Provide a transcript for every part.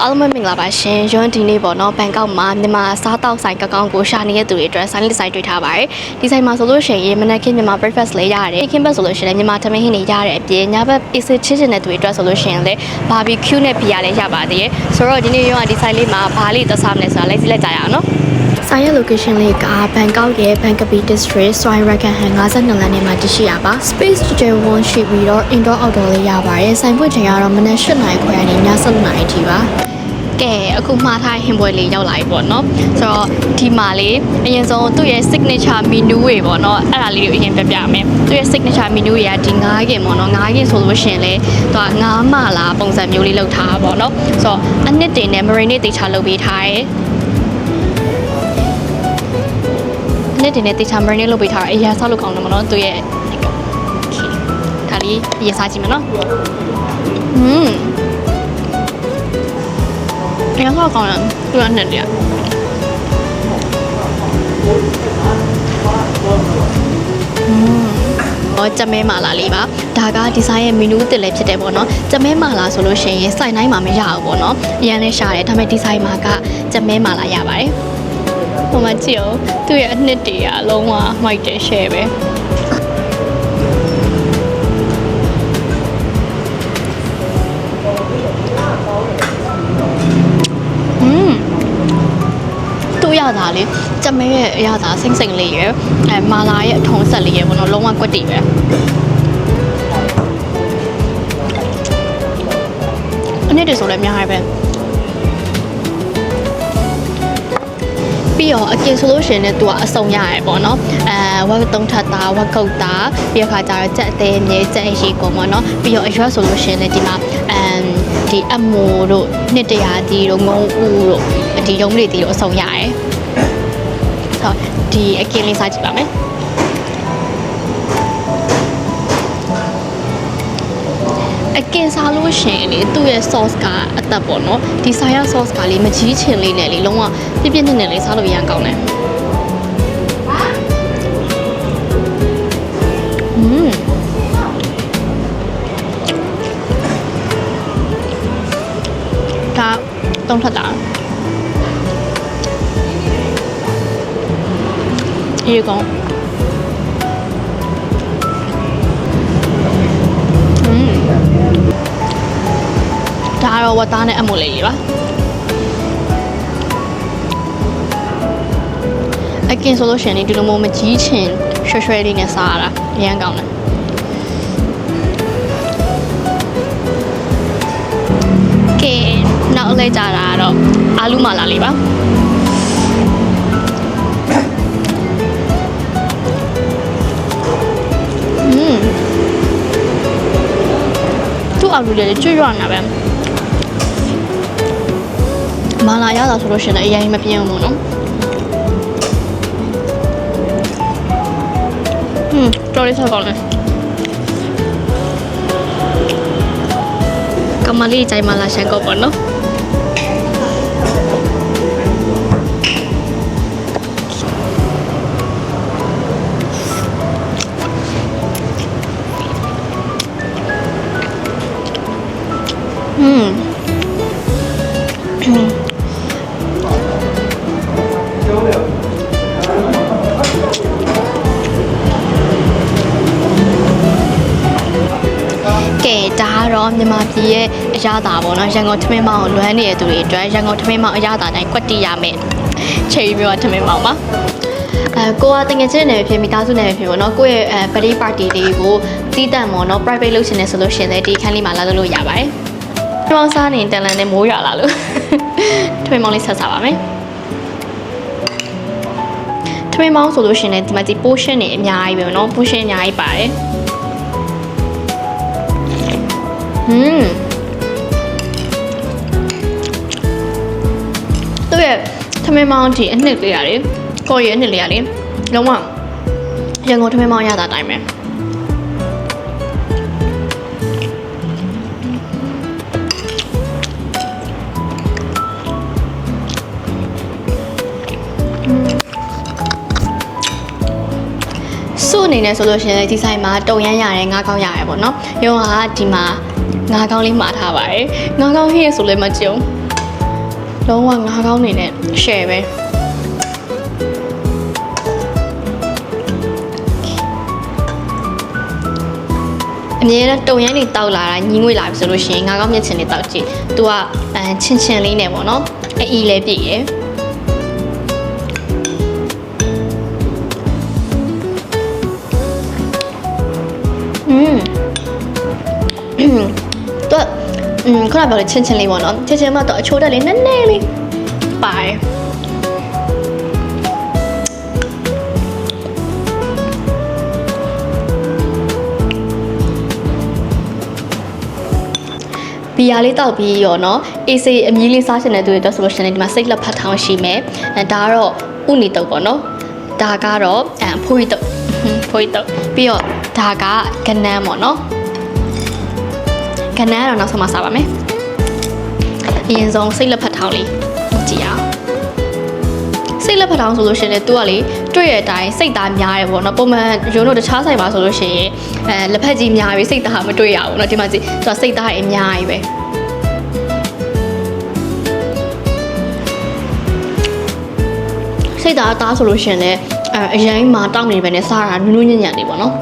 အားလုံးမင်္ဂလာပါရှင်။ရွန်းဒီနေ့ပေါ့နော်ဘန်ကောက်မှာမြန်မာစားတောက်ဆိုင်ကောင်းကိုရှာနေတဲ့သူတွေအတွက်ဆိုင်လေးဆိုင်တွေ့ထားပါတယ်။ဒီဆိုင်မှာဆိုလို့ရှိရင်မနက်ခင်းမြန်မာ breakfast လေးရတယ်။ခင်းဘက်ဆိုလို့ရှိရင်မြန်မာသမင်းဟင်းတွေရတဲ့အပြင်ညဘက် pizza ချစ်ချင်တဲ့သူတွေအတွက်ဆိုလို့ရှိရင်လည်း barbecue နဲ့ beer လည်းရပါသေးတယ်။ဆိုတော့ဒီနေ့ရွန်းကဒီဆိုင်လေးမှာဘာလေးသက်စားမလဲဆိုတာလိုက်ကြည့်လိုက်ကြရအောင်နော်။ဆိုင်ရဲ့ location လေးကဘန်ကောက်ရဲ့ Bangkapi District စွိုင်းရကန်ဟန်52လမ်းထဲမှာတရှိရပါ space 1ရှိပြီးတော့ indoor outdoor လေးရပါတယ်ဆိုင်ဖွင့်ချိန်ကတော့မနက်8နာရီခွဲကနေည7နာရီထိပါကဲအခုမှားထားဟင်ပွဲလေးရောက်လာပြီပေါ့နော်ဆိုတော့ဒီမှာလေးအရင်ဆုံးသူ့ရဲ့ signature menu တွေပေါ့နော်အဲ့ဒါလေးကိုအရင်ပြပြမယ်သူ့ရဲ့ signature menu တွေကဒီ9ကင်ပေါ့နော်9ကင်ဆိုလို့ရှိရင်လေသူက9မလားပုံစံမျိုးလေးလောက်ထားတာပေါ့နော်ဆိုတော့အနှစ်တင်နဲ့ marinade တေချာလုပ်ပေးထားတယ်နှစ်တင်နဲ့တေချာ marinade လုပ်ပေးထားတာအရင်ဆောက်လုပ်ကောင်းတယ်ပေါ့နော်သူရဲ့ဒါလေးအရင်စားကြည့်မယ်နော်အရင်ကောင်းတယ်သူကနဲ့တည်းကြမဲမာလာလေးပါဒါကဒီဇိုင်းရဲ့မီနူးတစ်လည်းဖြစ်တယ်ပေါ့နော်ကြမဲမာလာဆိုလို့ရှိရင်စိုက်တိုင်းမှာမရဘူးပေါ့နော်အရင်လည်းရှားတယ်ဒါပေမဲ့ဒီဇိုင်းမှာကကြမဲမာလာရပါတယ်ဟိုမှာကြည့်အောင်သူ့ရဲ့အနှစ်တည်းကအလုံးဝမိုက်တယ် share ပဲရတာလေကြမဲရဲ့အရသာစိမ့်စိမ့်လေးရယ်မာလာရဲ့အထုံးဆက်လေးရယ်ပေါ့နော်လုံးဝကွက်တီပဲအနည်းတည်းဆိုလည်းအများကြီးပဲပြီးတော့အကင်ဆိုလို့ရှိရင်လည်းသူကအစုံရရယ်ပေါ့နော်ဝက်သုံးထပ်တာဝက်ကုတ်တာပြီးတော့ခါကျတော့ကြက်အသေးမြေကြက်အရှိကုန်ပေါ့နော်ပြီးတော့အရွက်ဆိုလို့ရှိရင်လည်းဒီမှာဒီအမိုးတို့နှစ်တရာကြီးတို့ငုံဦးတို့ဒီရုံးလေးတီတို့အစုံရရယ်ဒီအကင်လေးစားကြည့်ပါမယ်အကင်စားလို့ရှိရင်လေသူ့ရဲ့ sauce ကအသက်ပေါ့နော်ဒီဆိုင်ရ sauce ကလေးမကြီးချင်လေးနဲ့လေလုံးဝပြပြနဲ့နဲ့လေးစားလို့ရမ်းကောင်းတယ်ဒါတုံးထက်တာရေကောင်းဒါတော့ဝတ်သားနဲ့အမိုးလေးကြီးပါအကင်ဆိုလို့ရှိရင်ဒီလိုမျိုးမကြီးချင်ရွှဲရွှဲလေးနဲ့စားရတာအရမ်းကောင်းတယ်ကဲနောက်အလဲကြတာကတော့အာလူမာလာလေးပါအာလူလေးကျွတ်ရွနေတာပဲမာလာရတာဆိုလို့ရှိရင်အရင်မပြင်းဘူးနော်တော်လေးဆောက်ကောင်းတယ်ကမလေးကြိုင်မာလာရှန်ကောပေါ့နော်မြန်မာပြည်ရဲ့အရသာပေါ့နော်ရန်ကုန်ထမင်းမောင်ကိုလွမ်းနေတဲ့သူတွေအတွက်ရန်ကုန်ထမင်းမောင်အရသာတိုင်းကွက်တီရမယ်ချယ်ရီမျိုးထမင်းမောင်ပါကိုကတကယ်ချင်းနေဖြစ်မိသားစုနေဖြစ်ပေါ့နော်ကိုယ့်ရဲ့birthday party လေးကိုတီးတန့်ပေါ့နော် private လုပ်ချင်တယ်ဆိုလို့ရှင်လည်းဒီခန်းလေးမှာလာလို့ရပါတယ်ထမင်းစားနေတန်လန်နဲ့မိုးရွာလာလို့ထမင်းမောင်လေးဆက်စားပါမယ်ထမင်းမောင်ဆိုလို့ရှင်လည်းဒီမှာဒီ portion တွေအများကြီးပဲနော် portion အများကြီးပါတယ်သူရဲ့ထမင်းမောင်းဒီအနှစ်လေးရတယ်ကိုယ့်ရဲ့အနှစ်လေးရတယ်လုံးဝရန်ကုန်ထမင်းမောင်းရတာတိုင်းပဲ အနေနဲ့ဆိုလို့ရှိရင်ဒီဆိုင်မှာတုံရမ်းရတယ်ငါးကောင်းရတယ်ပေါ့နော်ရုံးကဒီမှာငါးကောင်းလေးမှာထားပါတယ်ငါးကောင်းဟင်းဆိုလည်းမကြုံလုံးဝငါးကောင်းနေနဲ့ share ပဲအမြဲတမ်းတုံရမ်းနေတောက်လာတာညီငွေလာပြီဆိုလို့ရှိရင်ငါးကောင်းမြင့်ချင်လေးတောက်ကြည့်သူကချင်းချင်းလေးနဲ့ပေါ့နော်အီးလေးပြည့်ရယ်တော့ခုနပြောလေချင်းချင်းလေးပေါ့နော်ချင်းချင်းမှတော့အချိုးတက်လေးနည်းနည်းလေးပါတယ်ဘီယာလေးတောက်ပြီးရောနော်အေးစေးအမြီးလေးစားချင်တဲ့သူတွေတော့ဆိုလို့ရှိရင်ဒီမှာစိတ်လက်ဖတ်ထောင်းရှိမယ်ဒါကတော့ဥနီတုပ်ပေါ့နော်ဒါကတော့ဖိုးရီတုပ်ပြီးတော့ဒါကကနန်းပေါ့နော်ကနန်းတော့နောက်ဆုံးမှစားပါမယ်အရင်ဆုံးစိတ်လက်ဖတ်ထောင်းလေးကြည့်အောင်စိတ်လက်ဖတ်ထောင်းဆိုလို့ရှိရင်သူကလေတွေ့ရတဲ့အတိုင်းစိတ်သားများတယ်ပေါ့နော်ပုံမှန်ရုံးတို့တခြားဆိုင်ပါဆိုလို့ရှိရင်လက်ဖက်ကြီးများပြီးစိတ်သားမတွေ့ရဘူးเนาะဒီမှာကြည့်သူကစိတ်သားအများကြီးပဲစိတ်သားအသားဆိုလို့ရှိရင်လည်းအရင်မှာတောက်နေပဲနဲ့စားတာနူးနူးညံ့ညံ့လေးပေါ့နော်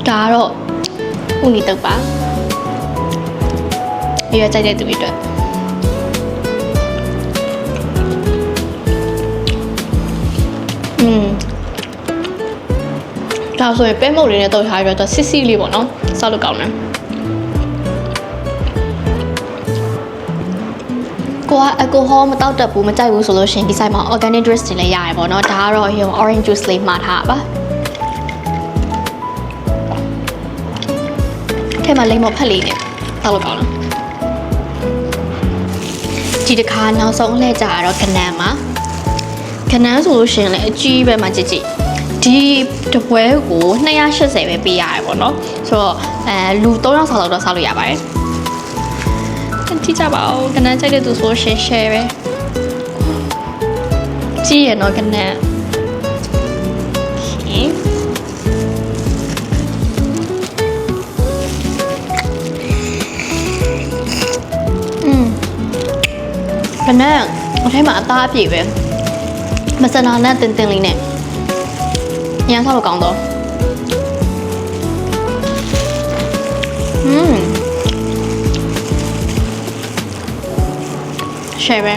ဒါကတော့ဥနီတုပ်ပါရကြတဲ့သူတွေအတွက်ဒါဆိုရင်ပဲမုတ်လေးနဲ့တုပ်ထားပြီးတော့စစ်စစ်လေးပေါ့နော်စားလို့ကောင်းတယ်ကိုကအကိုဟောမတောက်တတ်ဘူးမကြိုက်ဘူးဆိုလို့ရှိရင်ဒီဆိုင်မှာ organic juice တွေလည်းရတယ်ပေါ့နော်ဒါကတော့ orange juice လေးမှာထားပါထဲမှာလိမ္မော်ဖက်လေးနဲ့တောက်လို့ကောင်းတယ်ဒီတစ်ခါနောက်ဆုံးလှည့်ကြတော့ကနန်းမှာကနန်းဆိုလို့ရှိရင်လည်းအကြီးပဲမှကြည့်ဒီတပွဲကို280ပဲပေးရတယ်ပေါ့နော်ဆိုတော့လူ3ယောက်လောက်တော့စားလို့ရပါတယ်ကြည့်ကြပါဦးကနန်းကြိုက်တဲ့သူဆိုရှင် share ပဲကြည့်ရတော့ကနန်းကနန်းအထဲမှာအသားအပြည့်ပဲမဆနာနဲ့တင်းတင်းလေးနဲ့ညမ်းဆောက်လို့ကောင်းတော့ရှယ်ပဲ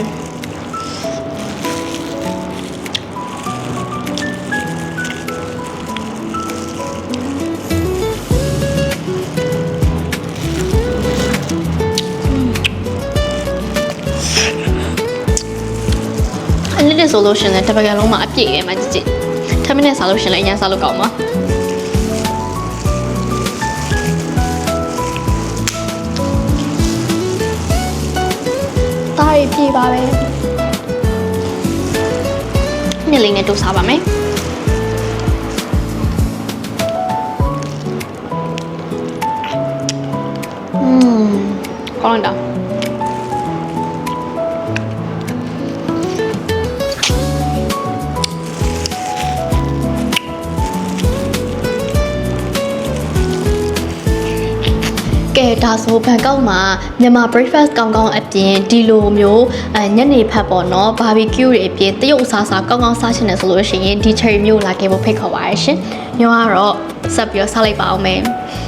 အဲ့ဒီဆိုလို့ရှင်လည်းတပကံလုံးမှာအပြည့်ရဲမှာကြည့်ထမင်းနဲ့စားလို့ရှင်လည်းအရင်စားလို့ကောင်းပါတားရပြေးပါပဲနေ့လေးနဲ့တူစားပါမယ်ကောင်းတာကဲဒါဆိုဘန်ကောက်မှာမြန်မာ breakfast ကောင်းကောင်းအပြင်ဒီလိုမျိုးညနေဖက်ပေါ့နော် barbecue တွေအပြင်တရုတ်အစားအစာကောင်းကောင်းစားချင်တယ်ဆိုလို့ရှိရင်ဒီ cherry မျိုးလာခဲ့ဖို့ဖိတ်ခေါ်ပါရရှင်။ညောကတော့ဆက်ပြီးတော့စားလိုက်ပါအောင်မယ်။